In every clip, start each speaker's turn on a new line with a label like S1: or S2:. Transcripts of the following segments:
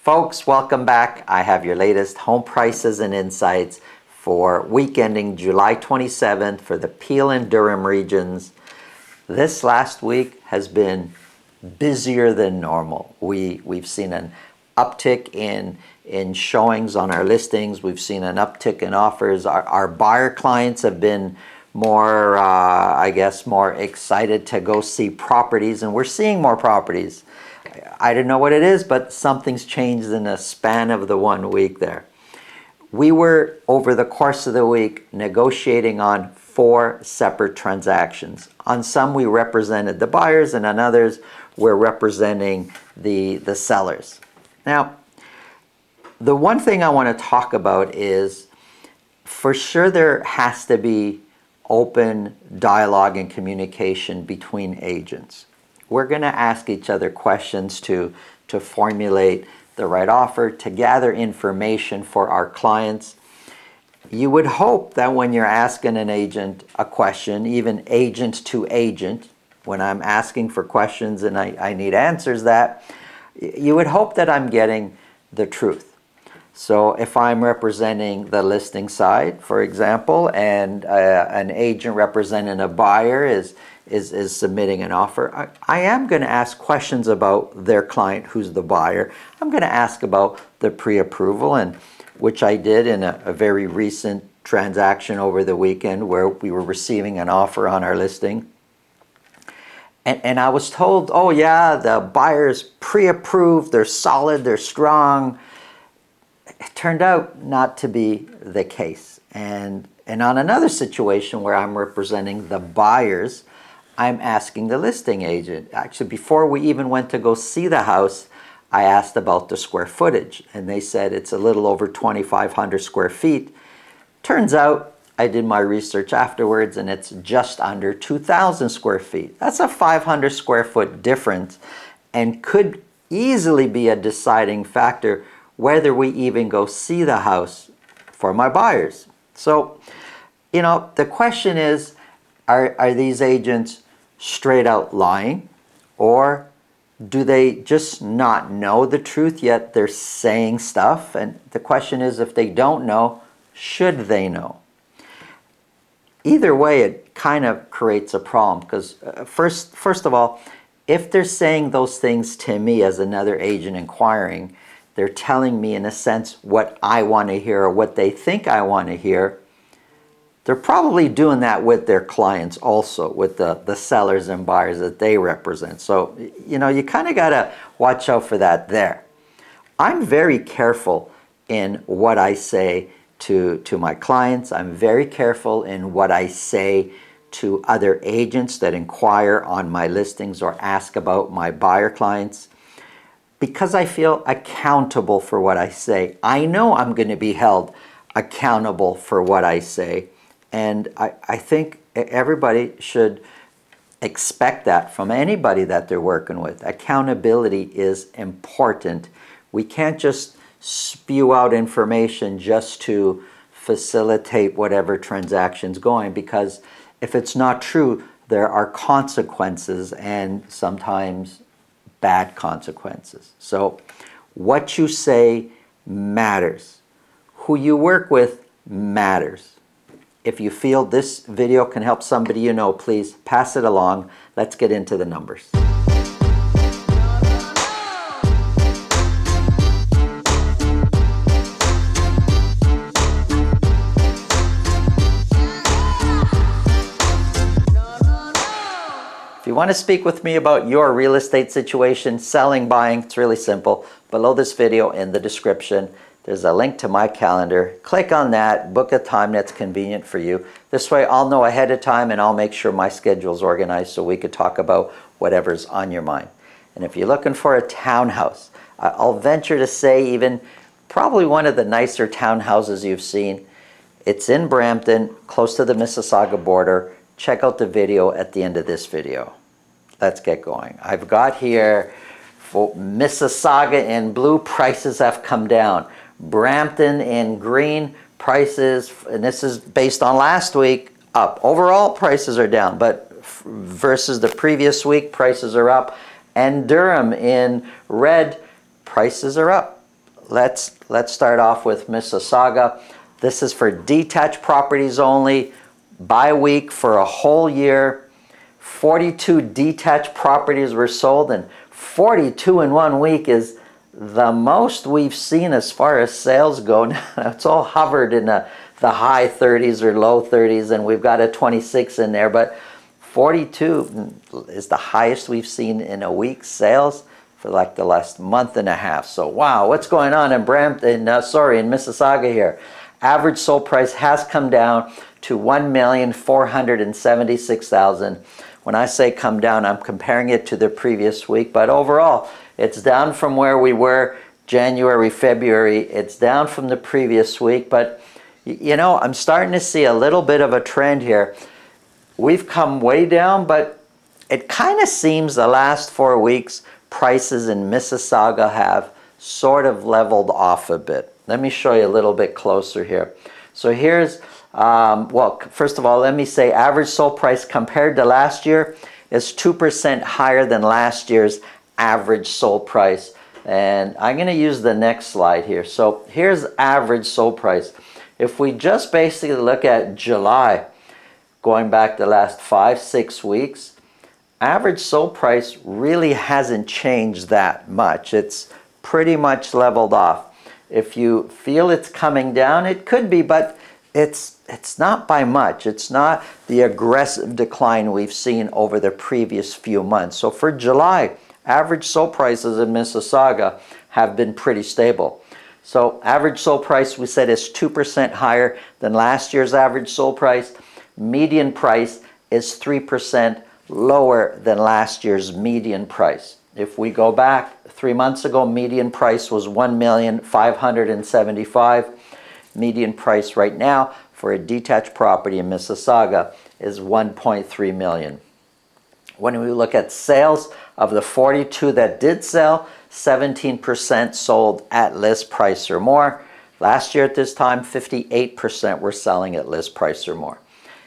S1: Folks, welcome back. I have your latest home prices and insights for week ending July 27th for the Peel and Durham regions. This last week has been busier than normal. We've seen an uptick in showings on our listings. We've seen an uptick in offers. Our buyer clients have been more, more excited to go see properties, and we're seeing more properties. I don't know what it is, but something's changed in the span of the 1 week there. We were, over the course of the week, negotiating on 4 separate transactions. On some, we represented the buyers, and on others, we're representing the sellers. Now, the one thing I want to talk about is, for sure there has to be open dialogue and communication between agents. We're going to ask each other questions to formulate the right offer, to gather information for our clients. You would hope that when you're asking an agent a question, even agent to agent, when I'm asking for questions and I need answers, that you would hope that I'm getting the truth. So if I'm representing the listing side, for example, and an agent representing a buyer is submitting an offer, I am going to ask questions about their client, who's the buyer. I'm going to ask about the pre-approval, and which I did in a very recent transaction over the weekend where we were receiving an offer on our listing. And I was told, oh yeah, the buyer's pre-approved, they're solid, they're strong. It turned out not to be the case. And on another situation where I'm representing the buyers, I'm asking the listing agent. Actually, before we even went to go see the house, I asked about the square footage, and they said it's a little over 2,500 square feet. Turns out, I did my research afterwards, and it's just under 2,000 square feet. That's a 500 square foot difference, and could easily be a deciding factor whether we even go see the house for my buyers. So, the question is, are these agents straight out lying, or do they just not know the truth yet they're saying stuff? And the question is, if they don't know, should they know? Either way, it kind of creates a problem, because first of all, if they're saying those things to me as another agent inquiring, they're telling me in a sense what I want to hear or what they think I want to hear. They're probably doing that with their clients also, with the sellers and buyers that they represent. So, you kind of got to watch out for that there. I'm very careful in what I say to my clients. I'm very careful in what I say to other agents that inquire on my listings or ask about my buyer clients, because I feel accountable for what I say. I know I'm going to be held accountable for what I say. And I think everybody should expect that from anybody that they're working with. Accountability is important. We can't just spew out information just to facilitate whatever transaction's going, because if it's not true, there are consequences, and sometimes bad consequences. So what you say matters. Who you work with matters. If you feel this video can help somebody you know, please pass it along. Let's get into the numbers. If you want to speak with me about your real estate situation, selling, buying, it's really simple. Below this video in the description, there's a link to my calendar. Click on that, book a time that's convenient for you. This way I'll know ahead of time, and I'll make sure my schedule's organized so we could talk about whatever's on your mind. And if you're looking for a townhouse, I'll venture to say even probably one of the nicer townhouses you've seen. It's in Brampton, close to the Mississauga border. Check out the video at the end of this video. Let's get going. I've got here for Mississauga in blue, prices have come down. Brampton in green, prices, and this is based on last week, up. Overall, prices are down, but versus the previous week, prices are up. And Durham in red, prices are up. let's start off with Mississauga. This is for detached properties only, by week for a whole year. 42 detached properties were sold, and 42 in 1 week is the most we've seen as far as sales go. It's all hovered in the high 30s or low 30s, and we've got a 26 in there, but 42 is the highest we've seen in a week's sales for like the last month and a half. So wow, what's going on in Brampton, in Mississauga here? Average sold price has come down to $1,476,000. When I say come down, I'm comparing it to the previous week, but overall, it's down from where we were January, February. It's down from the previous week, but you know, I'm starting to see a little bit of a trend here. We've come way down, but it kind of seems the last 4 weeks, prices in Mississauga have sort of leveled off a bit. Let me show you a little bit closer here. So here's, well, first of all, let me say average sold price compared to last year is 2% higher than last year's average sold price. And I'm going to use the next slide here. So here's average sold price. If we just basically look at July, going back the last 5-6 weeks, average sold price really hasn't changed that much. It's pretty much leveled off. If you feel it's coming down, it could be, but it's not by much. It's not the aggressive decline we've seen over the previous few months. So for July, average sold prices in Mississauga have been pretty stable. So average sold price, we said, is 2% higher than last year's average sold price. Median price is 3% lower than last year's median price. If we go back 3 months ago, median price was $1,575,000. Median price right now for a detached property in Mississauga is $1.3 million. When we look at sales, of the 42 that did sell, 17% sold at list price or more. Last year at this time, 58% were selling at list price or more.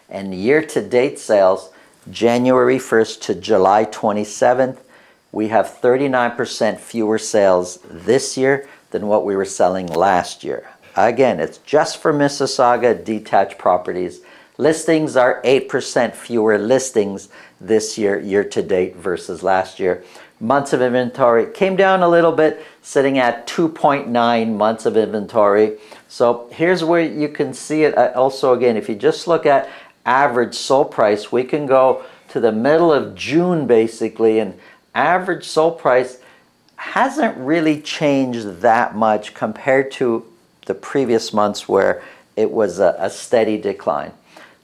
S1: And year-to-date sales, January 1st to July 27th, we have 39% fewer sales this year than what we were selling last year. Again, it's just for Mississauga detached properties. Listings are 8% fewer listings this year, year-to-date versus last year. Months of inventory came down a little bit, sitting at 2.9 months of inventory. So here's where you can see it. Also, again, if you just look at average sold price, we can go to the middle of June basically, and average sold price hasn't really changed that much compared to the previous months where it was a steady decline.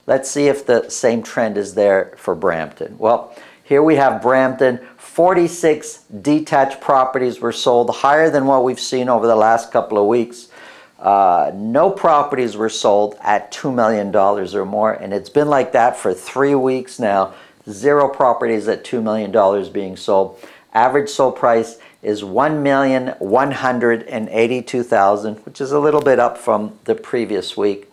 S1: Let's see if the same trend is there for Brampton. Well, here we have Brampton. 46 detached properties were sold, higher than what we've seen over the last couple of weeks. No properties were sold at $2 million or more, and it's been like that for 3 weeks now. 0 properties at $2 million being sold. Average sold price is $1,182,000, which is a little bit up from the previous week.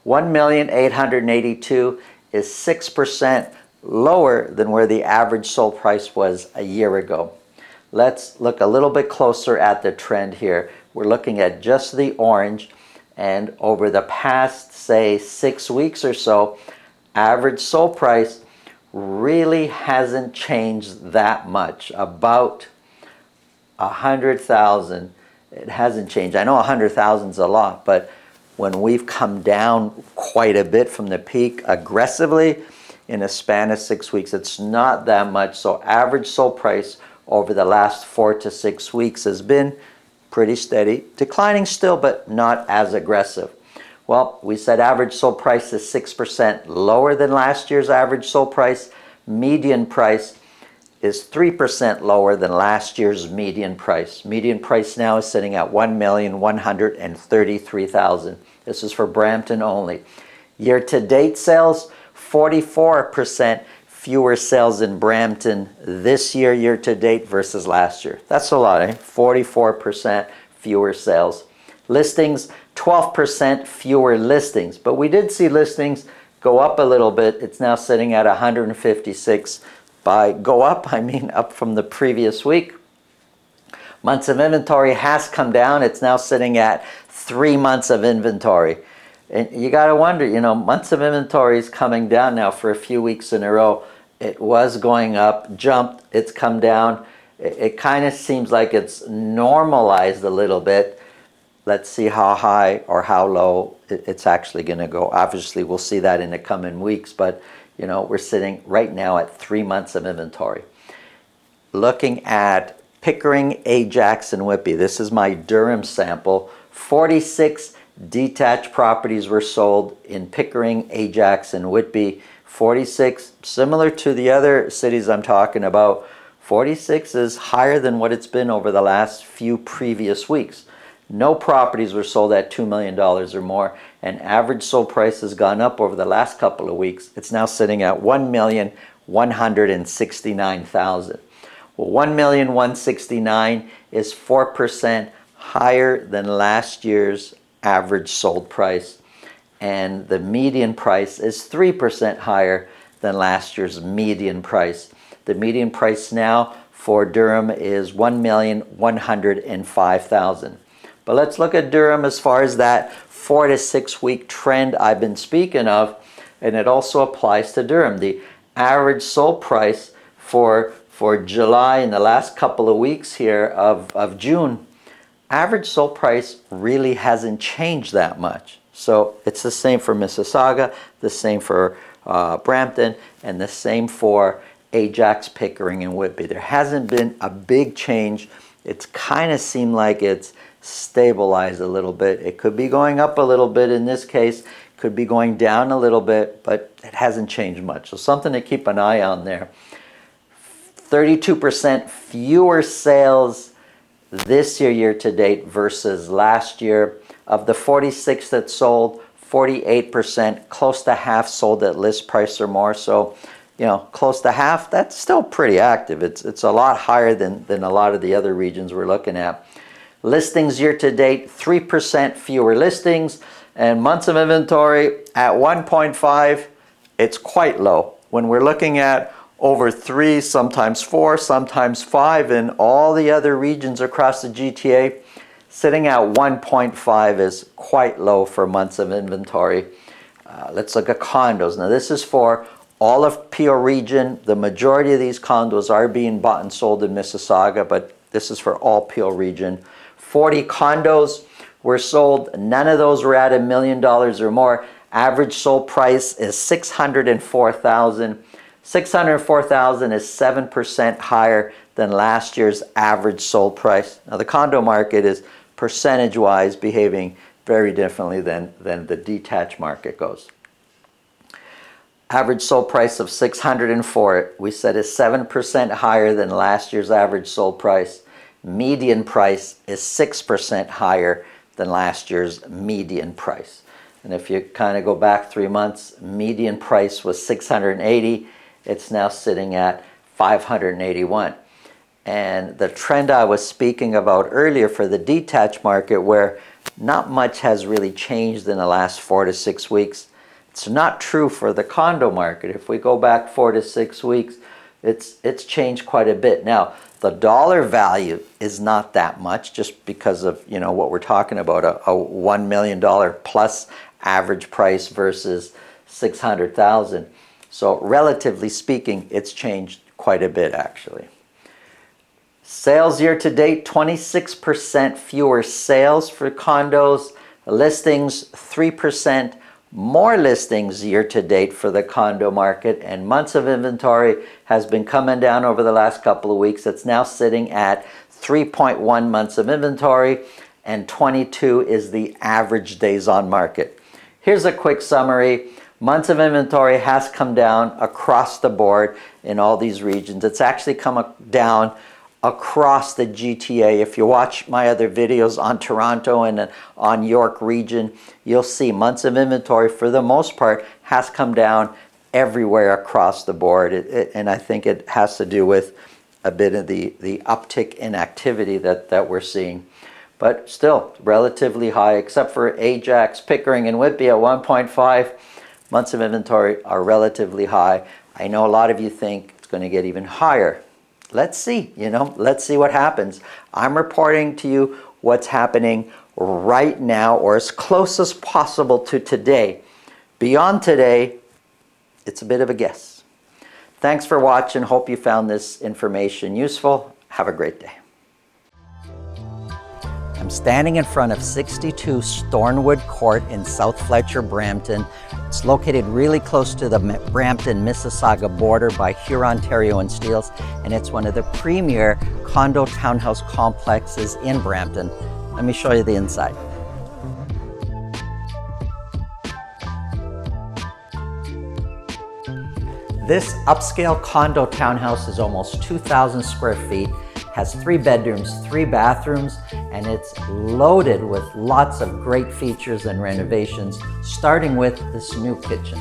S1: $1,882,000 is 6% lower than where the average sold price was a year ago. Let's look a little bit closer at the trend here. We're looking at just the orange, and over the past, say, 6 weeks or so, average sold price really hasn't changed that much. About 100,000. It hasn't changed. I know 100,000 is a lot, but when we've come down quite a bit from the peak aggressively in a span of 6 weeks, it's not that much. So average sold price over the last 4 to 6 weeks has been pretty steady, declining still, but not as aggressive. Well, we said average sold price is 6% lower than last year's average sold price. Median price is 3% lower than last year's median price. Median price now is sitting at $1,133,000. This is for Brampton only. Year-to-date sales, 44% fewer sales in Brampton this year, year-to-date versus last year. That's a lot, eh? 44% fewer sales. Listings, 12% fewer listings. But we did see listings go up a little bit. It's now sitting at 156. By go up, I mean up from the previous week. Months of inventory has come down. It's now sitting at 3 months of inventory. And you got to wonder, you know, months of inventory is coming down now for a few weeks in a row. It was going up, jumped, it's come down. It kind of seems like it's normalized a little bit. Let's see how high or how low it's actually going to go. Obviously, we'll see that in the coming weeks, but you know, we're sitting right now at 3 months of inventory. Looking at Pickering, Ajax, and Whitby. This is my Durham sample. 46 detached properties were sold in Pickering, Ajax, and Whitby. 46, similar to the other cities I'm talking about. 46 is higher than what it's been over the last few previous weeks. No properties were sold at $2 million or more, and average sold price has gone up over the last couple of weeks. It's now sitting at $1,169,000. Well, $1,169,000 is 4% higher than last year's average sold price, and the median price is 3% higher than last year's median price. The median price now for Durham is $1,105,000. But let's look at Durham as far as that 4 to 6 week trend I've been speaking of, and it also applies to Durham. The average sold price for July in the last couple of weeks here of June, average sold price really hasn't changed that much. So it's the same for Mississauga, the same for Brampton, and the same for Ajax, Pickering, and Whitby. There hasn't been a big change. It's kind of seemed like it's stabilized a little bit. It could be going up a little bit in this case, could be going down a little bit, but it hasn't changed much. So something to keep an eye on there. 32% fewer sales this year to date versus last year. Of the 46 that sold, 48%, close to half sold at list price or more. So, you know, close to half, that's still pretty active. It's a lot higher than a lot of the other regions we're looking at. Listings year to date, 3% fewer listings, and months of inventory at 1.5, it's quite low. When we're looking at over 3, sometimes 4, sometimes 5 in all the other regions across the GTA, sitting at 1.5 is quite low for months of inventory. Let's look at condos. Now this is for all of Peel region. The majority of these condos are being bought and sold in Mississauga, but this is for all Peel region. 40 condos were sold. None of those were at $1 million or more. Average sold price is $604,000. $604,000 is 7% higher than last year's average sold price. Now the condo market is percentage-wise behaving very differently than the detached market goes. Average sold price of $604,000, we said, is 7% higher than last year's average sold price. Median price is 6% higher than last year's median price. And if you kind of go back 3 months, median price was $680,000. It's now sitting at $581,000. And the trend I was speaking about earlier for the detached market, where not much has really changed in the last 4 to 6 weeks, it's not true for the condo market. If we go back 4 to 6 weeks, it's changed quite a bit. Now, the dollar value is not that much, just because of, you know, what we're talking about, a $1 million plus average price versus $600,000. So relatively speaking, it's changed quite a bit actually. Sales year to date, 26% fewer sales for condos. Listings, 3% more listings year to date for the condo market, and months of inventory has been coming down over the last couple of weeks. It's now sitting at 3.1 months of inventory, and 22 is the average days on market. Here's a quick summary. Months of inventory has come down across the board in all these regions. It's actually come down across the GTA. If you watch my other videos on Toronto and on York region, you'll see months of inventory for the most part has come down everywhere across the board. And I think it has to do with a bit of the uptick in activity that we're seeing. But still relatively high, except for Ajax, Pickering, and Whitby at 1.5. Months of inventory are relatively high. I know a lot of you think it's going to get even higher. let's see, let's see what happens. I'm reporting to you what's happening right now, or as close as possible to today. Beyond today, it's a bit of a guess. Thanks for watching. Hope you found this information useful. Have a great day. I'm standing in front of 62 Stornwood Court in South Fletcher, Brampton. It's located really close to the Brampton-Mississauga border by Huron, Ontario and Steeles, and it's one of the premier condo townhouse complexes in Brampton. Let me show you the inside. This upscale condo townhouse is almost 2,000 square feet, has 3 bedrooms, 3 bathrooms, and it's loaded with lots of great features and renovations, starting with this new kitchen.